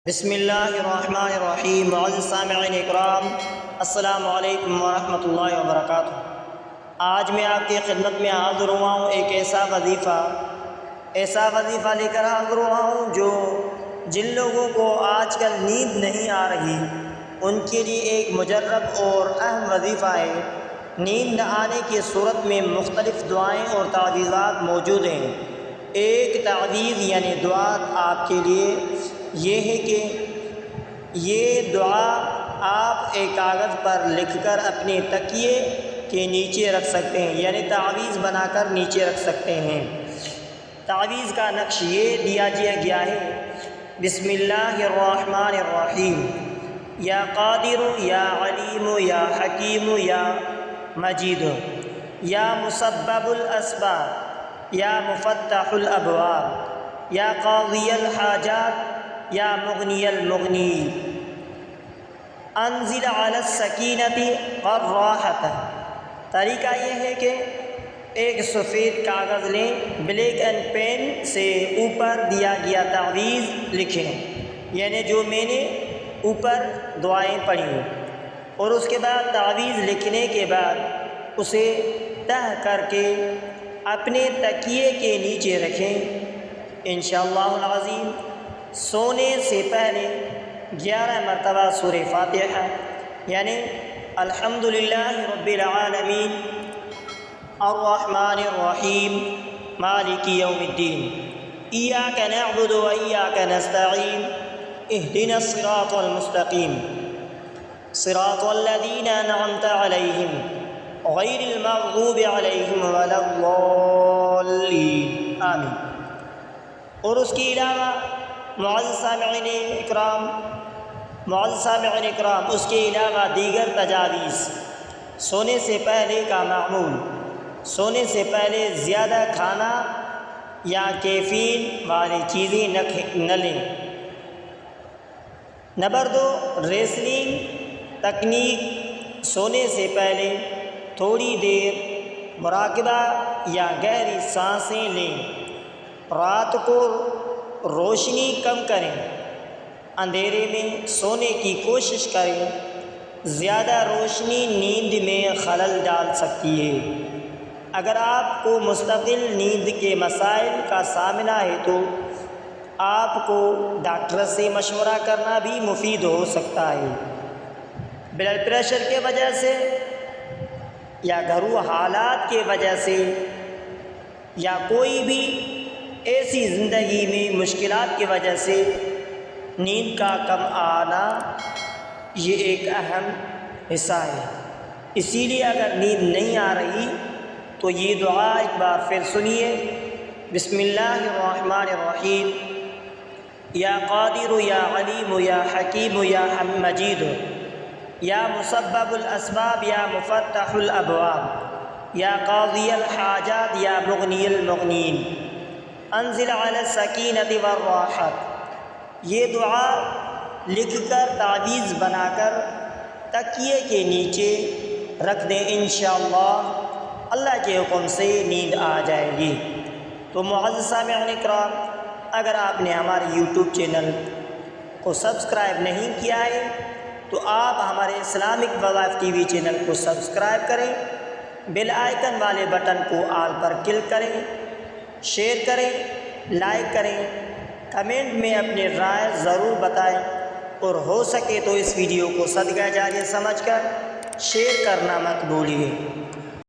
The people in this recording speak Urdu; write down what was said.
بسم اللہ الرحمن الرحیم۔ معزز سامعین اکرام، السلام علیکم ورحمۃ اللہ وبرکاتہ۔ آج میں آپ کی خدمت میں حاضر ہوا ہوں ایک ایسا وظیفہ لے کر حاضر ہوا ہوں جو جن لوگوں کو آج کل نیند نہیں آ رہی ان کے لیے ایک مجرب اور اہم وظیفہ ہے۔ نیند نہ آنے کی صورت میں مختلف دعائیں اور تعویذات موجود ہیں۔ ایک تعویذ یعنی دعا آپ کے لیے یہ ہے کہ یہ دعا آپ ایک کاغذ پر لکھ کر اپنے تکیے کے نیچے رکھ سکتے ہیں، یعنی تعویذ بنا کر نیچے رکھ سکتے ہیں۔ تعویذ کا نقش یہ دیا گیا ہے: بسم اللہ الرحمن الرحیم، یا قادر یا علیم یا حکیم یا مجید، یا مسبب الاسباب یا مفتح الابواب، یا قاضی الحاجات یا مغنی المغنی، انزل علی السکینۃ والراحۃ۔ طریقہ یہ ہے کہ ایک سفید کاغذ لیں، بلیک اینڈ پین سے اوپر دیا گیا تعویذ لکھیں، یعنی جو میں نے اوپر دعائیں پڑھی ہیں، اور اس کے بعد تعویذ لکھنے کے بعد اسے تہ کر کے اپنے تکیے کے نیچے رکھیں۔ انشاءاللہ العظیم سونے سے پہلے 11 مرتبہ سورہ فاتحہ یعنی الحمدللہ رب العالمین الرحمن الرحیم مالک یوم الدین ایاک نعبد و ایاک نستعین اہدنا الصراط المستقیم صراط الذین انعمت علیہم غیر المغضوب علیہم ولا الضالین، آمین۔ اور اس کے علاوہ معزز سامعین اکرام اس کے علاوہ دیگر تجاویز: سونے سے پہلے کا معمول، سونے سے پہلے زیادہ کھانا یا کیفین والی چیزیں نہ لیں۔ نمبر 2، ریسلنگ تکنیک: سونے سے پہلے تھوڑی دیر مراقبہ یا گہری سانسیں لیں۔ رات کو روشنی کم کریں، اندھیرے میں سونے کی کوشش کریں، زیادہ روشنی نیند میں خلل ڈال سکتی ہے۔ اگر آپ کو مستقل نیند کے مسائل کا سامنا ہے تو آپ کو ڈاکٹر سے مشورہ کرنا بھی مفید ہو سکتا ہے۔ بلڈ پریشر کی وجہ سے یا گھریلو حالات کی وجہ سے یا کوئی بھی ایسی زندگی میں مشکلات کی وجہ سے نیند کا کم آنا یہ ایک اہم حصہ ہے۔ اسی لیے اگر نیند نہیں آ رہی تو یہ دعا ایک بار پھر سنیے: بسم اللہ الرحمن الرحیم، یا قادر یا علیم یا حکیم یا مجید، یا مسبب الاسباب یا مفتح الابواب، یا قاضی الحاجات یا مغنی المغنین، انزل علی السکینۃ والراحۃ۔ یہ دعا لکھ کر تعویذ بنا کر تکیے کے نیچے رکھ دیں، انشاءاللہ اللہ کے حکم سے نیند آ جائے گی۔ تو معزز سامعین اکرام، اگر آپ نے ہمارے یوٹیوب چینل کو سبسکرائب نہیں کیا ہے تو آپ ہمارے اسلامک وظائف ٹی وی چینل کو سبسکرائب کریں، بیل آئیکن والے بٹن کو آل پر کلک کریں، شیئر کریں، لائک کریں، کمنٹ میں اپنی رائے ضرور بتائیں، اور ہو سکے تو اس ویڈیو کو صدقہ جاریہ سمجھ کر شیئر کرنا مت بھولیے۔